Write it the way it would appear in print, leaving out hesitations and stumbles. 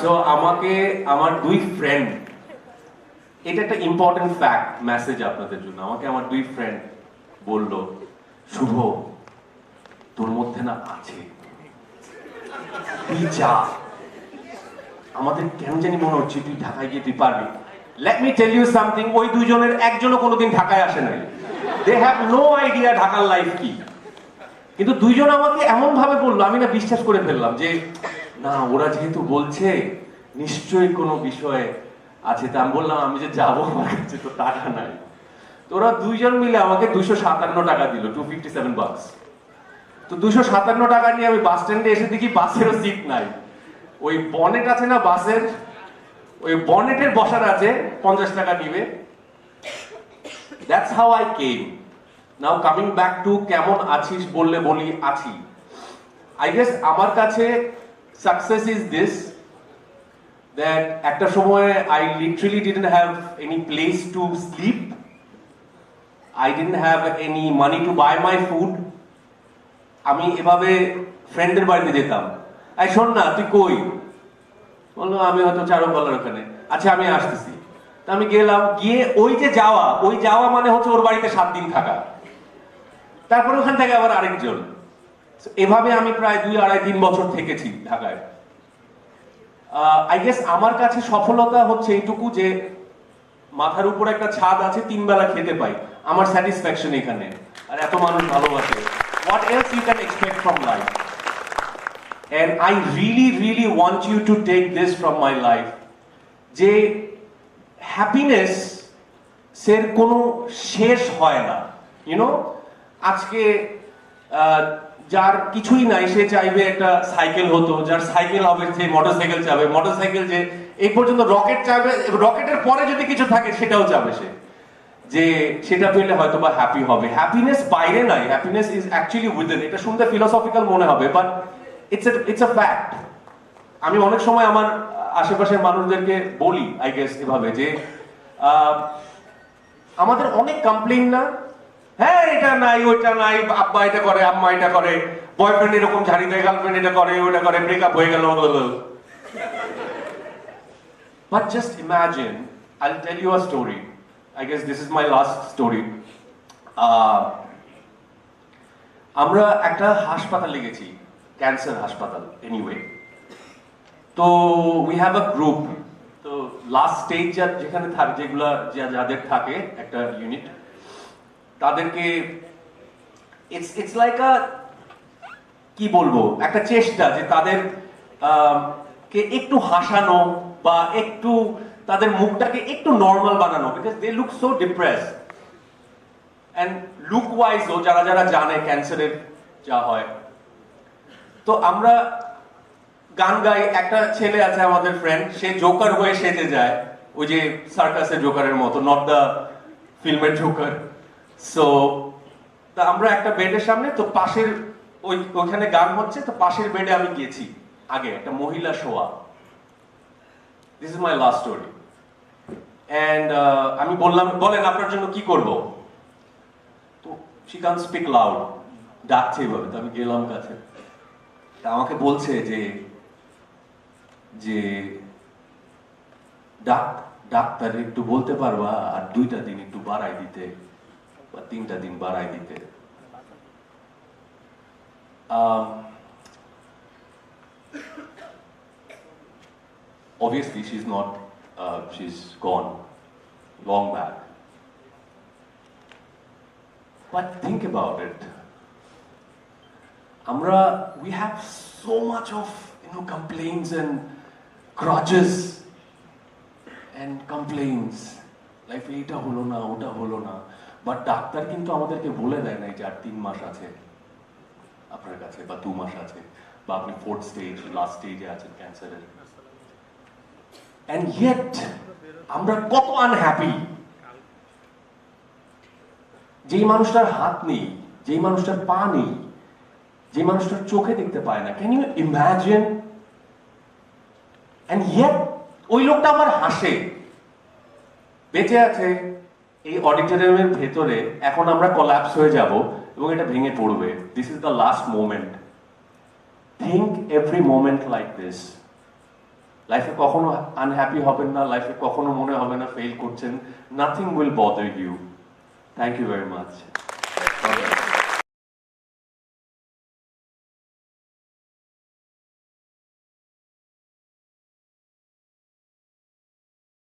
So আমাকে আমার দুই ফ্রেন্ড, এটা একটা ইম্পর্টেন্ট ফ্যাক্ট মেসেজ আপনাদের জন্য, আমাকে আমার দুই ফ্রেন্ড বলল, শুভ তোর মধ্যে না আছে, তুই যা, আমাদের কেন জানি মনে হচ্ছে তুই ঢাকায় গিয়ে তুই পারবি। Let me tell you something, ওই দুইজনের একজনও কোনোদিন ঢাকায় আসে নাই, দে হ্যাভ নো আইডিয়া ঢাকার লাইফ কি, কিন্তু দুইজন আমাকে এমন ভাবে বললো, আমি না বিশ্বাস করে ফেললাম যে না ওরা যেহেতু বলছে নিশ্চয়ই কোনো বিষয় আছে। তা আমি বললাম আমি যে যাবো, আমার কাছে তো টাকা নাই। তো ওরা দুইজন মিলে আমাকে 257 টাকা দিল, $257। তো 257 টাকা নিয়ে আমি বাস স্ট্যান্ডে এসে দেখি বাসেরও সিট নাই, ওই বনেট আছে না বাসের, ওই বনেটের বসার আছে, 50 টাকা দিবে। That's how I came. Now coming back to কেমন আছিস বললে বলি আছি। আই গেস আমার কাছে সাকসেস ইজ দিস, দ্যাট একটা সময় I literally didn't have any place to sleep, I didn't have any money to buy my food. আমি এভাবে ফ্রেন্ডের বাড়িতে যেতাম, এই শোন না তুই কই, বললো আমি হয়তো চারুকলার ওখানে, আচ্ছা আমি আসতেছি। তা আমি গেলাম, গিয়ে ওই যে যাওয়া, ওই যাওয়া মানে হচ্ছে ওর বাড়িতে 7 দিন থাকা, তারপরে ওখান থেকে আবার আরেকজন, এভাবে আমি প্রায় 2-2.5-3 বছর থেকেছি ঢাকায়। আই গেস আমার কাছে সফলতা হচ্ছে এইটুকু যে মাথার উপর একটা ছাদ আছে, 3 বেলা খেতে পাই, আমার স্যাটিসফ্যাকশন এখানে, আর এত মানুষ ভালোবাসে। What else you can expect from life? And I really want you to take this from my life, যে হ্যাপিনেস এর কোনো শেষ হয় না। ইউ নো, আজকে যার কিছুই নাই সে চাইবে একটা সাইকেল হতো, যার সাইকেল হবে সে মোটরসাইকেল চাবে, মোটরসাইকেল যে এই পর্যন্ত রকেট চাবে, রকেটের পরে যদি কিছু থাকে সেটাও চাবে সে, যে সেটা পেলে হয়তো বা হ্যাপি হবে। হ্যাপিনেস বাইরে নাই, হ্যাপিনেস ইজ অ্যাকচুয়ালি উইদিন। এটা শুনতে ফিলোসফিক্যাল মনে হবে, বাট ইটস আ ফ্যাক্ট। আমি অনেক সময় আমার আশেপাশের মানুষদেরকে বলি আই গেস এভাবে, যে আমাদের অনেক কমপ্লেইন না, হ্যাঁ এটা নাই ওইটা নাই, আব্বা এটা করে আম্মা এটা করে, বয়ফ্রেন্ড এরকম ঝাড়ি দেয়, গার্লফ্রেন্ড এটা করে ওইটা করে, ব্রেকআপ হয়ে গেল। But just imagine, I'll tell you a story, I guess this is my last story. আমরা একটা হাসপাতালে গেছি, ক্যান্সার হাসপাতাল এনিওয়ে। তো উই হ্যাভ আ গ্রুপ, তো লাস্ট স্টেজ যেখানে থাকে, যেগুলা যাদের থাকে একটা ইউনিট, তাদেরকে ইটস লাইক আ, কি বলবো, একটা চেষ্টা যে তাদের কে একটু হাসানো বা একটু তাদের মুখটাকে একটু নরমাল বানানো, because they look so depressed. And look wise ও যারা যারা জানে ক্যান্সারের যা হয়, তো আমরা গান গাই। একটা ছেলে আছে আমাদের ফ্রেন্ড, সে জোকার হয়ে সেজে যায়, ওই যে সার্কাসের জোকারের মতো, নট দ্য ফিল্মের জোকার। সো তা আমরা একটা বেডের সামনে, তো পাশের ওইখানে গান হচ্ছে, তো পাশের বেডে আমি গেছি আগে, একটা মহিলা শোয়া। This is my last story. And আমি বললাম, বলেন আপনার জন্য কি করব? তো শি ক্যান স্পিক লাউড, ডাকছে এভাবে। তো আমি গেলাম কাছে, তা আমাকে বলছে যে যে ডাক্তার একটু বলতে পারবা আর 2টা দিন একটু বাড়াই দিতে বা 3টা দিন বাড়াই দিতে। Obviously she's not, she's gone long back, but think about it. We have so much of complaints and grudges and complaints, like এটা হলো না ওটা হলো না, বাট ডাক্তার কিন্তু আমাদেরকে বলে দেয় না যে আর 3 মাস আছে আপনার কাছে, বা 2 মাস আছে, বা আপনি 4th স্টেজ লাস্ট স্টেজে আছেন ক্যান্সারের। And yet আমরা কত আনহ্যাপি। যেই মানুষটার হাত নেই, যেই মানুষটার পা নেই, যে মানুষটার চোখে দেখতে পায় না, can you imagine? And yet ওই লোকটা আমার হাসে, বেঁচে আছে এই অডিটোরিয়ামের ভেতরে। এখন আমরা কোল্যাপস হয়ে যাব এবং এটা ভেঙে পড়বে। This is the last moment. Think every moment like this. লাইফে কখনো আনহ্যাপি হবেন না, লাইফে কখনো মনে হবে না ফেল করছেন, nothing will bother you. Thank you very much.